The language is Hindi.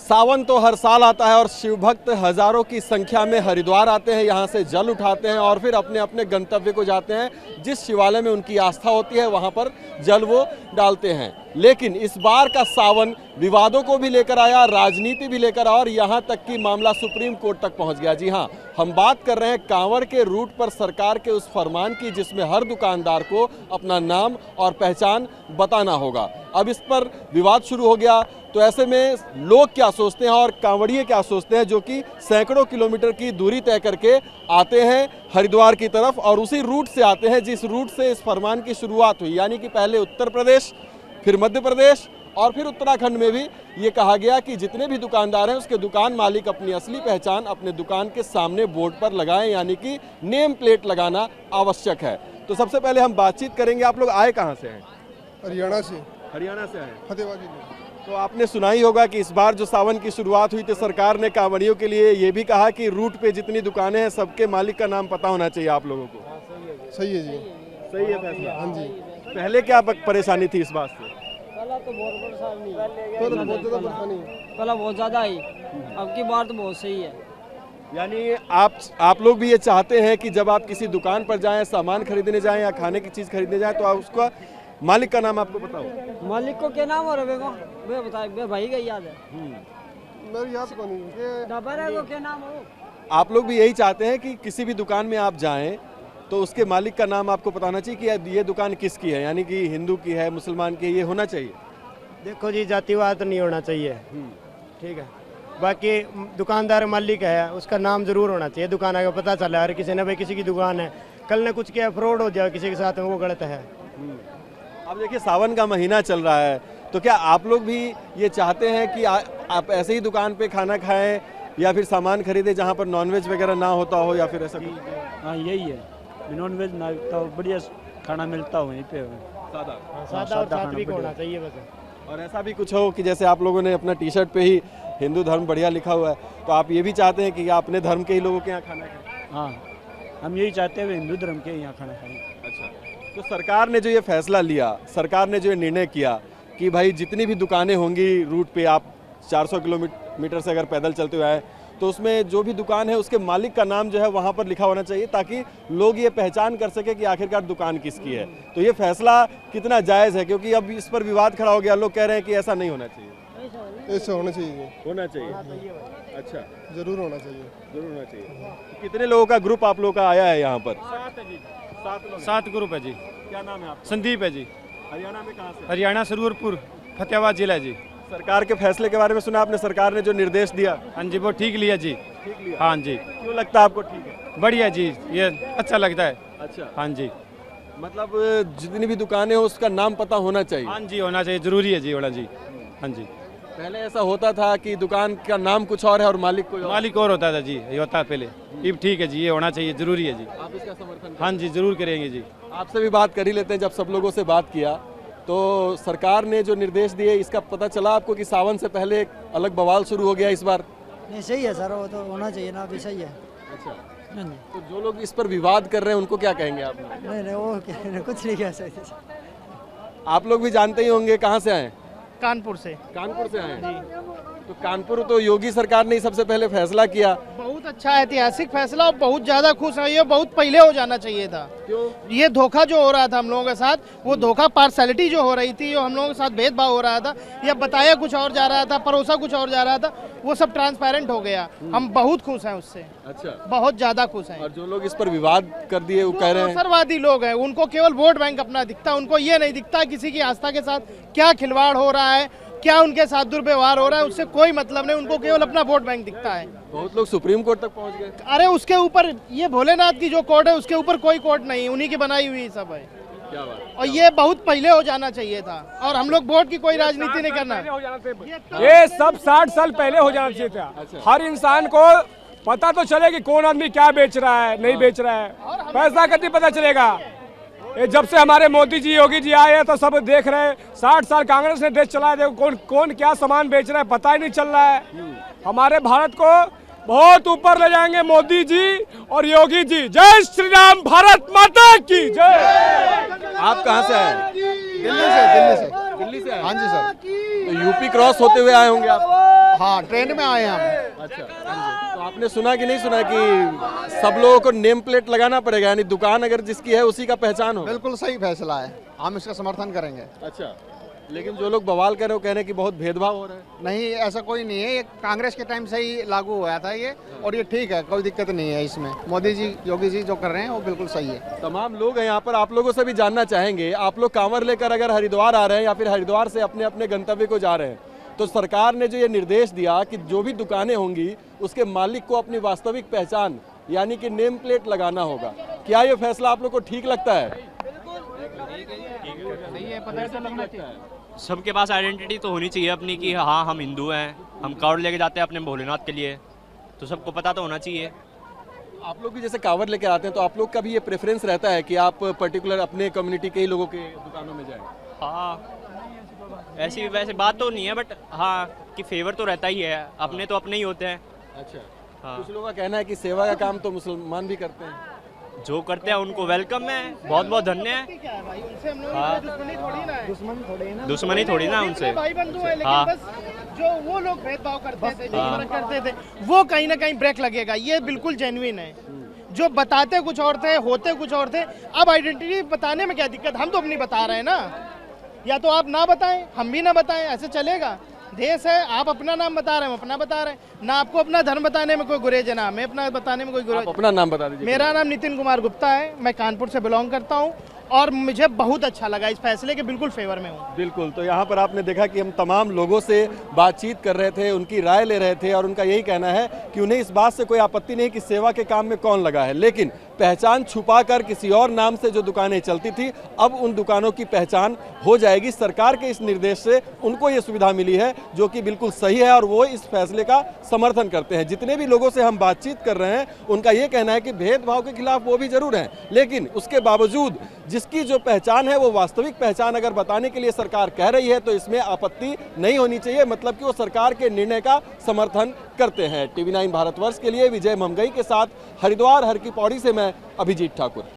सावन तो हर साल आता है और शिव भक्त हजारों की संख्या में हरिद्वार आते हैं, यहाँ से जल उठाते हैं और फिर अपने अपने गंतव्य को जाते हैं। जिस शिवालय में उनकी आस्था होती है वहाँ पर जल वो डालते हैं। लेकिन इस बार का सावन विवादों को भी लेकर आया, राजनीति भी लेकर आया और यहाँ तक कि मामला सुप्रीम कोर्ट तक पहुँच गया। जी हाँ, हम बात कर रहे हैं कांवड़ के रूट पर सरकार के उस फरमान की जिसमें हर दुकानदार को अपना नाम और पहचान बताना होगा। अब इस पर विवाद शुरू हो गया। तो ऐसे में लोग क्या सोचते हैं और कांवड़िए क्या सोचते हैं, जो कि सैकड़ों किलोमीटर की दूरी तय करके आते हैं हरिद्वार की तरफ और उसी रूट से आते हैं जिस रूट से इस फरमान की शुरुआत हुई, यानी कि पहले उत्तर प्रदेश, फिर मध्य प्रदेश और फिर उत्तराखंड में भी ये कहा गया कि जितने भी दुकानदार हैं उसके दुकान मालिक अपनी असली पहचान अपने दुकान के सामने बोर्ड पर लगाएं, यानी कि नेम प्लेट लगाना आवश्यक है। तो सबसे पहले हम बातचीत करेंगे। आप लोग आए कहाँ से हैं? हरियाणा से। हरियाणा से आए, फतेहाबाद जिले। तो आपने सुना ही होगा कि इस बार जो सावन की शुरुआत हुई तो सरकार ने कांवड़ियों के लिए ये भी कहा कि रूट पे जितनी दुकानें हैं सबके मालिक का नाम पता होना चाहिए आप लोगों को। सही है जी। सही है फैसला? हाँ जी। पहले क्या परेशानी थी इस बात से? पहला तो बहुत परेशानी, पहला बहुत ज़्यादा ही, अब की बार तो बहुत सही है। यानी आप लोग भी ये चाहते हैं कि जब आप किसी दुकान पर जाएं, सामान खरीदने जाएं या खाने की चीज़ खरीदने जाएं तो आप उसका मालिक का नाम आपको पता हो? मालिक को क्या नाम हो रहा है? वे बताए, वे भाई का याद है, मेरी याद को नहीं। डबर को क्या नाम हो? आप लोग भी यही चाहते हैं कि किसी भी दुकान में आप जाएं तो उसके मालिक का नाम आपको पता होना चाहिए कि ये दुकान किसकी है, यानी कि हिंदू की है, मुसलमान की है, ये होना चाहिए। देखो जी, जातिवाद नहीं होना चाहिए, ठीक है। बाकी दुकानदार मालिक है उसका नाम जरूर होना चाहिए, दुकान आगे पता चला हर किसी ने भाई किसी की दुकान है, कल ने कुछ किया फ्रॉड हो जाए किसी के साथ में, वो गलत है। अब देखिए सावन का महीना चल रहा है, तो क्या आप लोग भी ये चाहते हैं कि आप ऐसे ही दुकान पे खाना खाएं या फिर सामान खरीदे जहाँ पर नॉनवेज वगैरह ना होता हो या फिर ऐसा कुछ? हाँ यही है, नॉनवेज ना तो बढ़िया खाना मिलता हो वहीं पे, सादा और सात्विक होना चाहिए बस। और ऐसा भी कुछ हो कि जैसे आप लोगों ने अपना टी शर्ट पे ही हिंदू धर्म बढ़िया लिखा हुआ है, तो आप ये भी चाहते हैं कि अपने धर्म के ही लोगों के यहाँ खाना खाएं? हाँ, हम यही चाहते हैं हिंदू धर्म के यहाँ खाना खाएं। अच्छा, तो सरकार ने जो ये फैसला लिया, सरकार ने जो ये निर्णय किया कि भाई जितनी भी दुकानें होंगी रूट पे, आप 400 किलोमीटर से अगर पैदल चलते हुए आए तो उसमें जो भी दुकान है उसके मालिक का नाम जो है वहाँ पर लिखा होना चाहिए ताकि लोग ये पहचान कर सके कि आखिरकार दुकान किसकी है। तो ये फैसला कितना जायज़ है? क्योंकि अब इस पर विवाद खड़ा हो गया, लोग कह रहे हैं कि ऐसा नहीं होना चाहिए। ऐसा होना चाहिए। होना चाहिए? अच्छा, जरूर होना चाहिए। जरूर होना चाहिए। कितने लोगों का ग्रुप आप लोग का आया है यहाँ पर? 7 ग्रुप है जी। क्या नाम है आप? संदीप है जी। हरियाणा में कहाँ से? हरियाणा सरगुरपुर फतेहाबाद जिला जी। सरकार के फैसले के बारे में सुना आपने? सरकार ने जो निर्देश दिया, हाँ जी वो ठीक लिया जी। ठीक लिया? हाँ जी। क्यों लगता है आपको ठीक है? बढ़िया जी, ये अच्छा लगता है। अच्छा, हाँ जी। मतलब जितनी भी दुकानें हो उसका नाम पता होना चाहिए। हाँ जी होना चाहिए, जरूरी है जी होना जी। हाँ जी, पहले ऐसा होता था कि दुकान का नाम कुछ और है और मालिक कोई और। मालिक और होता था जी, ये होता पहले। अब ठीक है जी, ये होना चाहिए, जरूरी है जी। आप इसका समर्थन? हाँ जी जरूर करेंगे जी। आपसे भी बात कर ही लेते हैं। जब सब लोगों से बात किया तो सरकार ने जो निर्देश दिए इसका पता चला आपको कि सावन से पहले एक अलग बवाल शुरू हो गया इस बार? नहीं सही है सर, वो तो होना चाहिए ना, अभी सही है। अच्छा, नहीं तो जो लोग इस पर विवाद कर रहे हैं उनको क्या कहेंगे आप? नहीं वो कुछ नहीं कह सकते। आप लोग भी जानते ही होंगे, कहाँ से आए? कानपुर से। कानपुर से आए हैं। तो कानपुर तो योगी सरकार ने सबसे पहले फैसला किया। बहुत अच्छा ऐतिहासिक फैसला और बहुत ज्यादा खुश है। ये बहुत पहले हो जाना चाहिए था। क्यों? ये धोखा जो हो रहा था हम लोगों के साथ, वो धोखा पार्शलिटी जो हो रही थी, जो हम लोगों के साथ भेदभाव हो रहा था, या बताया कुछ और जा रहा था, परोसा कुछ और जा रहा था, वो सब ट्रांसपेरेंट हो गया। हम बहुत खुश हैं उससे। अच्छा, बहुत ज्यादा खुश हैं। और जो लोग इस पर विवाद कर दिए वो कह रहे हैं अवसरवादी लोग हैं, उनको केवल वोट बैंक अपना दिखता है, उनको ये नहीं दिखता किसी की आस्था के साथ क्या खिलवाड़ हो रहा है, क्या उनके साथ दुर्व्यवहार हो रहा है, उससे कोई मतलब नहीं, उनको केवल अपना वोट बैंक दिखता है। बहुत लोग सुप्रीम कोर्ट तक पहुंच गए। अरे उसके ऊपर ये भोलेनाथ की जो कोर्ट है उसके ऊपर कोई कोर्ट नहीं, उन्हीं की बनाई हुई सब है। क्या बात? और ये बहुत पहले हो जाना चाहिए था, और हम लोग वोट की कोई राजनीति नहीं करना। ये सब 60 साल पहले हो जाना चाहिए था। अच्छा। हर इंसान को पता तो चले कि कौन आदमी क्या बेच रहा है, नहीं बेच रहा है, पैसा कभी पता चलेगा। ये जब से हमारे मोदी जी योगी जी आए हैं तो सब देख रहे हैं। 60 साल कांग्रेस ने देश चलाया, देखो कौन कौन क्या सामान बेच रहा है पता ही नहीं चल रहा है। हमारे भारत को बहुत ऊपर ले जाएंगे मोदी जी और योगी जी। जय श्री राम, भारत माता की जय। आप कहाँ से आए? दिल्ली से। दिल्ली से आए? हाँ जी सर। तो यूपी क्रॉस होते हुए आए होंगे आप? हाँ ट्रेंड में आए हैं हम। अच्छा, तो आपने सुना कि नहीं सुना कि सब लोगों को नेम प्लेट लगाना पड़ेगा, यानी दुकान अगर जिसकी है उसी का पहचान हो? बिल्कुल सही फैसला है, हम इसका समर्थन करेंगे। अच्छा, लेकिन जो लोग बवाल कर रहे हो, कह रहे हैं कि बहुत भेदभाव हो रहा है। नहीं ऐसा कोई नहीं है, ये कांग्रेस के टाइम से ही लागू हुआ था ये, और ये ठीक है, कोई दिक्कत नहीं है इसमें। मोदी जी योगी जी जो कर रहे हैं वो बिल्कुल सही है। तमाम लोग हैं यहाँ पर, आप लोगों से भी जानना चाहेंगे, आप लोग कांवर लेकर अगर हरिद्वार आ रहे हैं या फिर हरिद्वार से अपने अपने गंतव्य को जा रहे हैं, तो सरकार ने जो ये निर्देश दिया कि जो भी दुकानें होंगी उसके मालिक को अपनी वास्तविक पहचान यानी कि नेम प्लेट लगाना होगा, क्या ये फैसला आप लोग को ठीक लगता है? सबके पास आइडेंटिटी तो होनी चाहिए अपनी कि हाँ हम हिंदू हैं, हम कावड़ लेके जाते हैं अपने भोलेनाथ के लिए, तो सबको पता तो होना चाहिए। आप लोग भी जैसे कांवर लेकर आते हैं तो आप लोग का भी ये प्रेफरेंस रहता है कि आप पर्टिकुलर अपने कम्युनिटी के ही लोगों के दुकानों में जाएं? हाँ ऐसी वैसे बात तो नहीं है, बट हाँ कि फेवर तो रहता ही है, अपने तो अपने ही होते हैं। अच्छा, हाँ कुछ लोगों का कहना है कि सेवा का काम तो मुसलमान भी करते हैं। जो करते हैं उनको वेलकम है, बहुत बहुत धन्य है। क्या है भाई, उनसे हम लोगों हाँ। की दुश्मनी थोड़ी ना है। दुश्मनी थोड़ी ना उनसे। भाई बंधु है, लेकिन हाँ। बस जो वो लोग भेदभाव करते थे, जो फर्क करते थे, वो कहीं ना कहीं ब्रेक लगेगा। ये बिल्कुल जेन्युइन है। जो बताते कुछ और थे, होते कुछ और थे। अब आइडेंटिटी बताने में क्या दिक्कत, हम तो अपनी बता रहे हैं ना। या तो आप ना बताएं, हम भी ना बताएं, ऐसे चलेगा? देश है, आप अपना नाम बता रहे हैं, हम अपना बता रहे हैं ना। आपको अपना धर्म बताने में कोई गुरेज है ना हमें अपना बताने में कोई गुरेज। अपना नाम बता दीजिए। मेरा नाम नितिन कुमार गुप्ता है, मैं कानपुर से बिलोंग करता हूँ और मुझे बहुत अच्छा लगा, इस फैसले के बिल्कुल फेवर में हूँ। बिल्कुल, तो यहाँ पर आपने देखा कि हम तमाम लोगों से बातचीत कर रहे थे, उनकी राय ले रहे थे और उनका यही कहना है कि उन्हें इस बात से कोई आपत्ति नहीं कि सेवा के काम में कौन लगा है, लेकिन पहचान छुपाकर किसी और नाम से जो दुकानें चलती थी अब उन दुकानों की पहचान हो जाएगी। सरकार के इस निर्देश से उनको ये सुविधा मिली है जो कि बिल्कुल सही है और वो इस फैसले का समर्थन करते हैं। जितने भी लोगों से हम बातचीत कर रहे हैं उनका ये कहना है कि भेदभाव के खिलाफ वो भी जरूर हैं, लेकिन उसके बावजूद जिसकी जो पहचान है वो वास्तविक पहचान अगर बताने के लिए सरकार कह रही है तो इसमें आपत्ति नहीं होनी चाहिए, मतलब कि वो सरकार के निर्णय का समर्थन करते हैं। TV9 भारतवर्ष के लिए विजय ममगई के साथ हरिद्वार हर की पौड़ी से मैं अभिजीत ठाकुर।